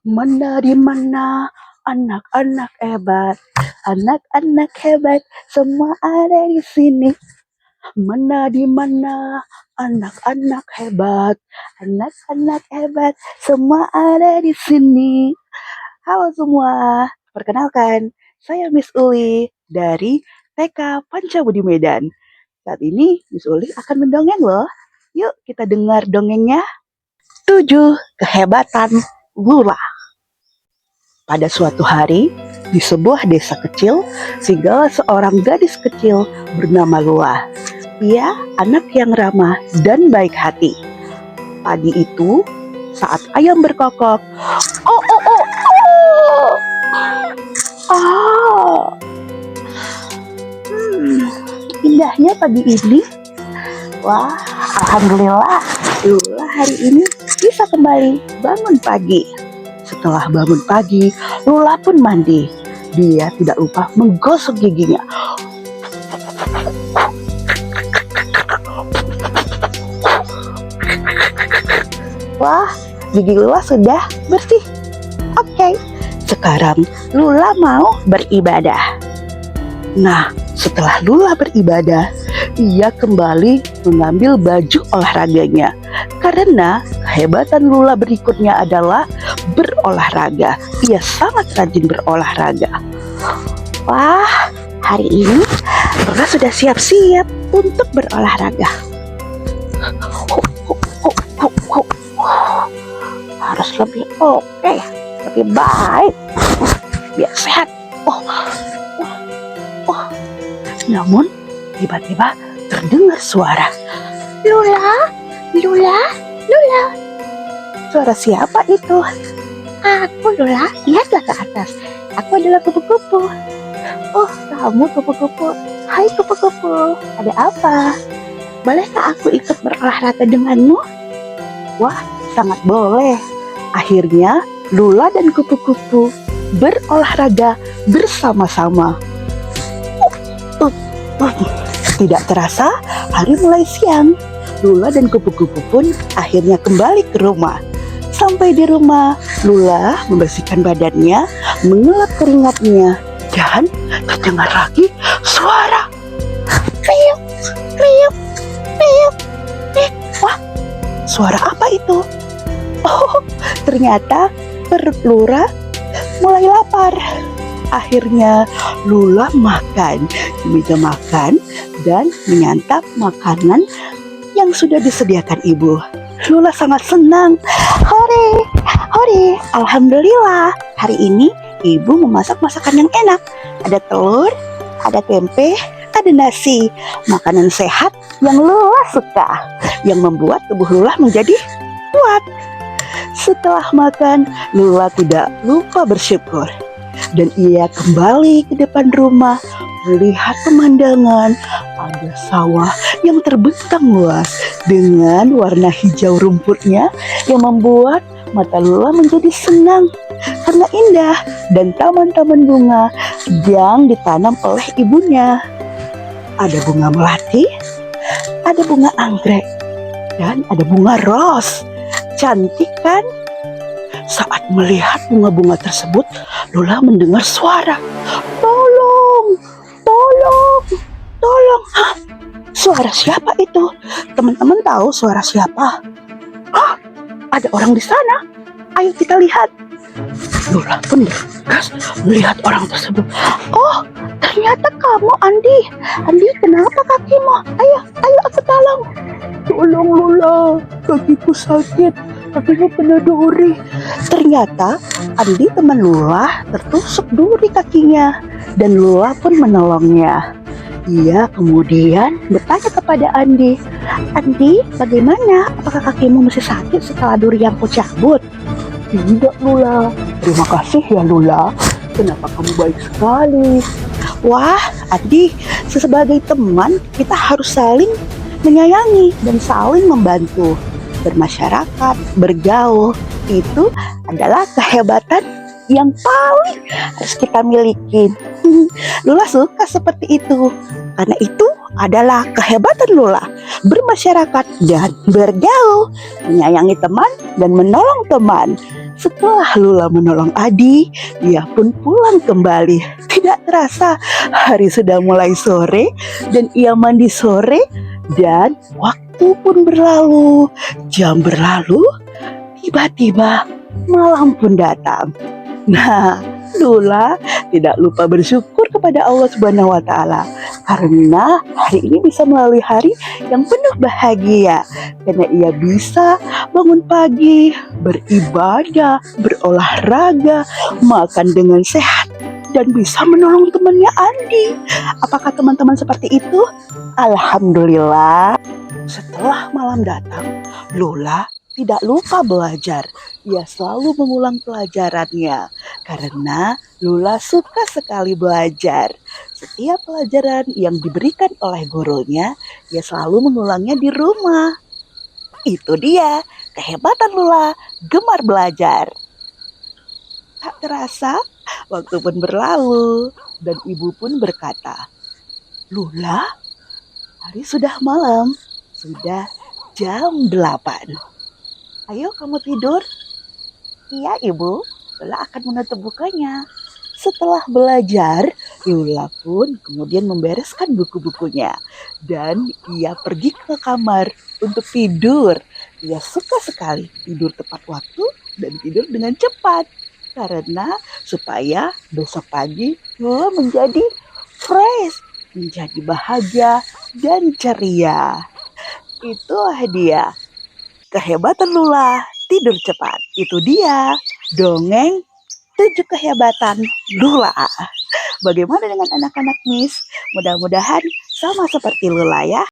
Mana di mana anak-anak hebat, anak-anak hebat, semua ada di sini. Mana di mana anak-anak hebat, anak-anak hebat, semua ada di sini. Halo semua, perkenalkan, saya Miss Uli dari TK Pancabudi Medan. Saat ini Miss Uli akan mendongeng loh. Yuk kita dengar dongengnya. 7 kehebatan Lula. Pada suatu hari, di sebuah desa kecil, singgahlah seorang gadis kecil bernama Lula. Ia anak yang ramah dan baik hati. Pagi itu, saat ayam berkokok, oh oh oh oh, ah, indahnya pagi ini. Wah, alhamdulillah, Lula hari ini bisa kembali bangun pagi. Setelah bangun pagi, Lula pun mandi. Dia tidak lupa menggosok giginya. Wah, gigi Lula sudah bersih. Oke, sekarang Lula mau beribadah. Nah, setelah Lula beribadah, ia kembali mengambil baju olahraganya. Karena kehebatan Lula berikutnya adalah berolahraga. Ia sangat rajin berolahraga. Wah, hari ini Lula sudah siap-siap untuk berolahraga. Harus lebih oke, lebih baik, biar sehat. Namun tiba-tiba terdengar suara. Lula, Lula, Lula. Suara siapa itu? Aku, Lula. Lihatlah ke atas. Aku adalah kupu-kupu. Oh, kamu kupu-kupu. Hai kupu-kupu. Ada apa? Bolehkah aku ikut berolahraga denganmu? Wah, sangat boleh. Akhirnya Lula dan kupu-kupu berolahraga bersama-sama. Tidak terasa, hari mulai siang. Lula dan kupu-kupu pun akhirnya kembali ke rumah. Sampai di rumah, Lula membersihkan badannya, mengelap keringatnya, dan terdengar lagi suara kriuk, kriuk, kriuk, kriuk. Wah, suara apa itu? Oh, ternyata perut Lula mulai lapar. Akhirnya Lula makan di meja makan dan menyantap makanan yang sudah disediakan ibu. Lula sangat senang. Hore, hore, alhamdulillah. Hari ini ibu memasak masakan yang enak. Ada telur, ada tempe, ada nasi. Makanan sehat yang Lula suka, yang membuat tubuh Lula menjadi kuat. Setelah makan, Lula tidak lupa bersyukur. Dan ia kembali ke depan rumah, melihat pemandangan. Ada sawah yang terbentang luas dengan warna hijau rumputnya yang membuat mata Lula menjadi senang karena indah, dan taman-taman bunga yang ditanam oleh ibunya. Ada bunga melati, ada bunga anggrek, dan ada bunga ros. Cantik kan? Saat melihat bunga-bunga tersebut, Lula mendengar suara. Tolong, tolong, tolong. Hah? Suara siapa itu? Teman-teman tahu suara siapa? Hah? Ada orang di sana. Ayo kita lihat. Lula pun bergegas melihat orang tersebut. Oh, ternyata kamu, Andi. Andi, kenapa kakimu? Ayo, ayo aku tolong. Tolong Lula, kakiku sakit. Kakiku kena duri. Ternyata Andi teman Lula tertusuk duri kakinya, dan Lula pun menolongnya. Ia kemudian bertanya kepada Andi, Andi, bagaimana? Apakah kakimu masih sakit setelah duri yang kucabut? Tidak Lula. Terima kasih ya Lula. Kenapa kamu baik sekali? Wah, Andi, sebagai teman kita harus saling menyayangi dan saling membantu. Bermasyarakat, bergaul, itu adalah kehebatan yang paling harus kita miliki. Lula suka seperti itu, karena itu adalah kehebatan Lula. Bermasyarakat dan bergaul, menyayangi teman dan menolong teman. Setelah Lula menolong Adi, ia pun pulang kembali. Tidak terasa, hari sudah mulai sore dan ia mandi sore dan waktu pun berlalu. Jam berlalu, tiba-tiba malam pun datang. Nah, Lula tidak lupa bersyukur kepada Allah Subhanahu wa Ta'ala karena hari ini bisa melalui hari yang penuh bahagia, karena ia bisa bangun pagi, beribadah, berolahraga, makan dengan sehat, dan bisa menolong temannya Andi. Apakah teman-teman seperti itu? Alhamdulillah. Setelah malam datang, Lula tidak lupa belajar. Ia selalu mengulang pelajarannya karena Lula suka sekali belajar. Setiap pelajaran yang diberikan oleh gurunya, ia selalu mengulangnya di rumah. Itu dia kehebatan Lula, gemar belajar. Tak terasa, waktu pun berlalu dan ibu pun berkata, "Lula, hari sudah malam, sudah jam 8. Ayo kamu tidur." "Iya ibu, Lula akan menutup bukunya." Setelah belajar, Lula pun kemudian membereskan buku-bukunya dan ia pergi ke kamar untuk tidur. Ia suka sekali tidur tepat waktu dan tidur dengan cepat karena supaya besok pagi Lula menjadi fresh, menjadi bahagia dan ceria. Itulah dia kehebatan Lula tidur cepat. Itu dia dongeng 7 kehebatan Lula. Bagaimana dengan anak-anak Miss? Mudah-mudahan sama seperti Lula ya.